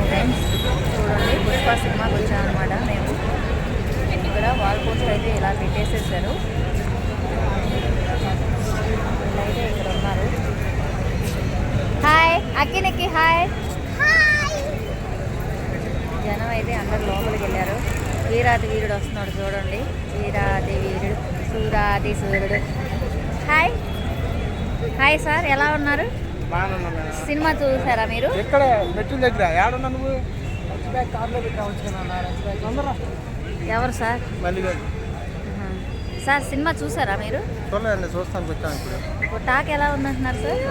Friends చూడండి పుష్ప సినిమాకి వచ్చామన్నమాట మేము. ఇక్కడ వాల్ పోస్టర్ అయితే ఇలా పెట్టేసేసారు. వీళ్ళైతే ఇక్కడ ఉన్నారు. హాయ్ అక్కినెక్కి హాయ్. జనం అయితే అందరు లోపలికి వెళ్ళారు. వీరాది వీరుడు వస్తున్నాడు చూడండి. వీరాది వీరుడు సూరాది సూర్యుడు. హాయ్ హాయ్ సార్, ఎలా ఉన్నారు? సినిమా చూసారా మీరు? ఎక్కడ మెట్ల దగ్గర ఏడున్నా నువ్వు? ఎవరు సార్? సార్ సినిమా చూసారా మీరు? చూడలేదండి, చూస్తాను వచ్చాను ఇప్పుడు. టాక్ ఎలా ఉందంటున్నారు సార్?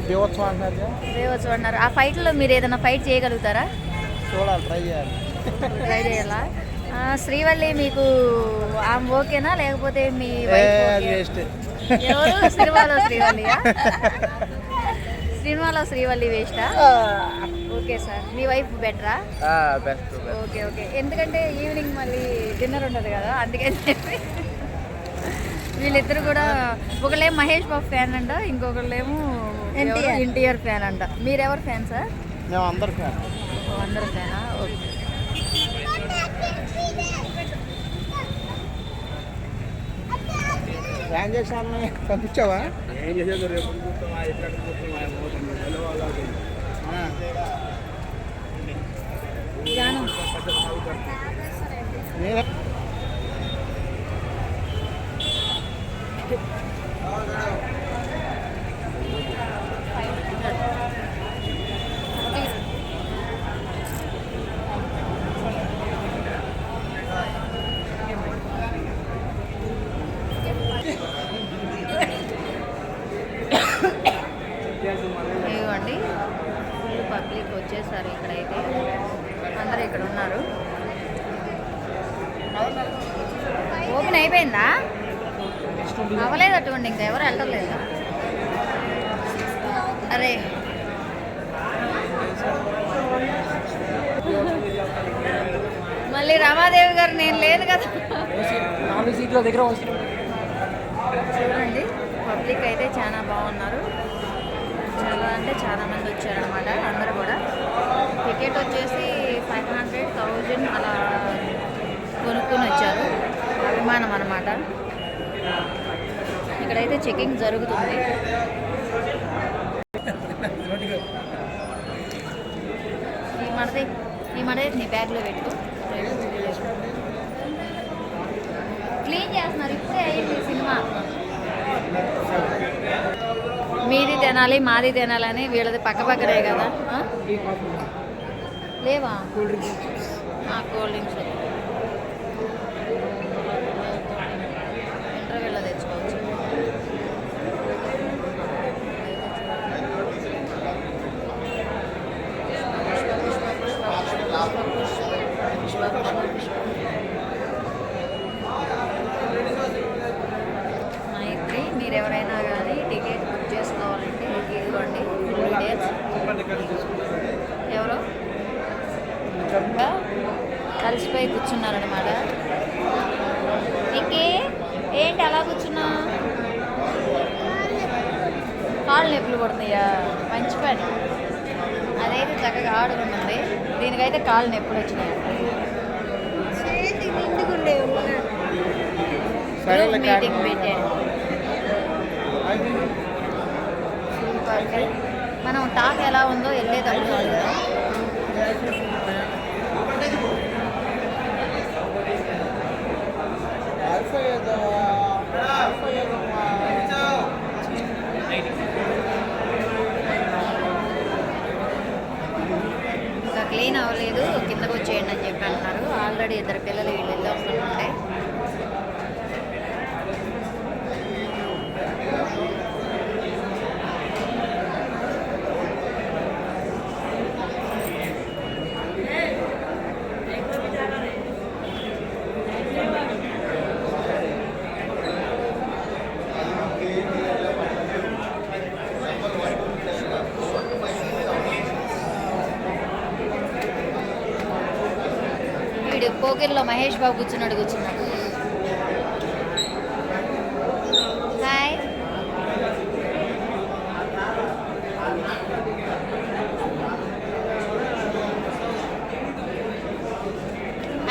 బీవత్సవం అంటున్నారు. బీవత్సవం అన్నారు. ఆ ఫైట్లో మీరు ఏదైనా ఫైట్ చేయగలుగుతారా? చూడాలి, ట్రై చేయాలి. ట్రై చేయాలా? శ్రీవల్లి మీకు ఆమె ఓకేనా లేకపోతే మీ వైఫ్? ఎవరు? సినిమాలో శ్రీవల్లియా? సినిమాలో శ్రీవల్లి వేస్టా? Okay sir. మీ వైఫ్ బెటరా? బెస్ట్. Okay okay. ఎందుకంటే ఈవినింగ్ మళ్ళీ డిన్నర్ ఉండదు కదా, అందుకని చెప్పి వీళ్ళిద్దరు కూడా ఒకళ్ళేమో మహేష్ బాబు ఫ్యాన్ అంట, ఇంకొకళ్ళేమో ఎన్టీఆర్ ఫ్యాన్ అంట. మీరెవరు ఫ్యాన్ సార్? మేము అందరు ఫ్యాన్. అందరు ఫ్యానా? ఓకే. ఏం చేసాను, పంపించావా? ఏం చేసేది రేపు ఇవ్వండి. ఫుల్ పబ్లిక్ వచ్చేసారు. ఇక్కడైతే అందరూ ఇక్కడ ఉన్నారు. ఓపెన్ అయిపోయిందా? అవ్వలేదు అటువంటి, ఇంకా ఎవరు వెళ్ళలేదు. అరే మళ్ళీ రమాదేవి గారు నేను లేదు కదా. చూడండి పబ్లిక్ అయితే చాలా బాగున్నారు. చాలా అంటే చాలా మంది వచ్చారనమాట. అందరూ కూడా టికెట్ వచ్చేసి 500,000 అలా కొనుక్కొని వచ్చారు. అభిమానం అనమాట. ఇక్కడైతే చెకింగ్ జరుగుతుంది. ఈ మడది నీ బ్యాగ్లో పెట్టు. క్లీన్ చేస్తున్నారు, ఇప్పుడే అయింది సినిమా. మీది తినాలి మాది తినాలని వీళ్ళది పక్క పక్కనే కదా. లేవా కూల్ డ్రింక్స్? ఇంటర్వ్యూలో తెచ్చుకోవచ్చు. మైత్రి, మీరు ఎవరైనా కానీ టికెట్ బుక్ చేసుకోవాలంటే ఇదిగోండి 3 days. ఎవరో కలిసిపోయి కూర్చున్నారనమాట. ఇంకే ఏంటి అలా కూర్చున్నా? కాళ్ళు నొప్పులు పడుతున్నాయా? మంచి పని. అదైతే చక్కగా ఆడుకున్నది. దీనికైతే కాళ్ళు నొప్పులు వచ్చినాయి. మీటింగ్ పెట్టాడు. మనం టాక్ ఎలా ఉందో వెళ్ళేటప్పుడు అడుగుదాం. ఇంకా క్లీన్ అవ్వలేదు, కిందకు వచ్చేయండి అని చెప్పి అంటున్నారు. ఆల్రెడీ 2 పిల్లలు వీళ్ళు వస్తుంటాయి. పోకిర్లో మహేష్ బాబు కూర్చున్నాడు. హాయ్.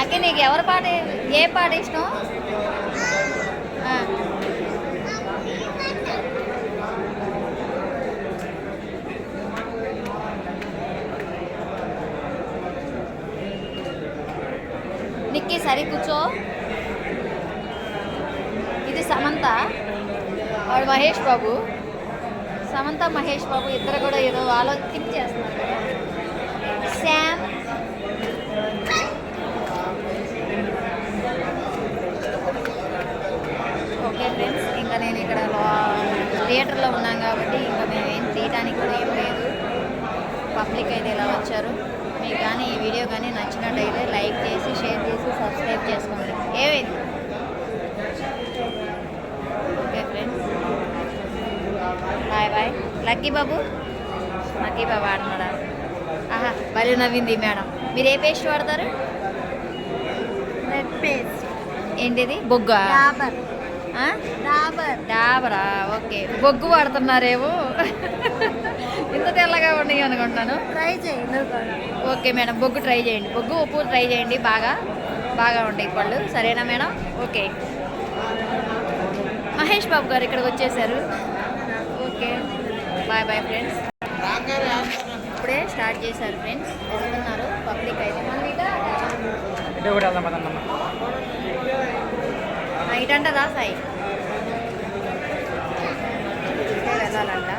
అక్కి నీకు ఎవరి పాట ఏ పాట ఇష్టం? ఆ. నిక్కి సరి కూర్చో. ఇది సమంత, వాడు మహేష్ బాబు. సమంత మహేష్ బాబు ఇద్దరు కూడా ఏదో థింక్ చేస్తున్నారు కదా. శామ్ ఓకే ఫ్రెండ్స్, ఇంకా నేను ఇక్కడ థియేటర్లో ఉన్నాం కాబట్టి ఇంకా మేము ఏం తీయడానికి కూడా ఏం లేదు. పబ్లిక్ అయితే ఇలా వచ్చారు. మీకు కానీ ఈ వీడియో కానీ నచ్చినట్టయితే లైక్ చేసి షేర్ చేసి సబ్స్క్రైబ్ చేసుకోండి. ఏమైంది? Okay friends, bye bye. Lucky Babu ఆడుతున్నాడా? ఆహా, భలే నవ్వింది మేడం. మీరు ఏ పేస్ట్ వాడతారు? పేస్ట్ ఏంటిది? బొగ్గా? డాబరా. ఓకే, బొగ్గు వాడుతున్నారేమో. ఇంత తెల్లగా ఉన్నాయి అనుకుంటున్నాను. ట్రై చేయండి. ఓకే మేడం, బొగ్గు ట్రై చేయండి. బొగ్గు ఉప్పు ట్రై చేయండి. బాగా ఉంటాయి పళ్ళు. సరేనా మేడం? ఓకే. మహేష్ బాబు గారు ఇక్కడికి వచ్చేసారు. Okay, bye bye friends. ఇప్పుడే స్టార్ట్ చేశారు ఫ్రెండ్స్, వెళ్తున్నారు పబ్లిక్ అయితే. మనం ఇటంట రా సాయి వెళ్ళాలంట.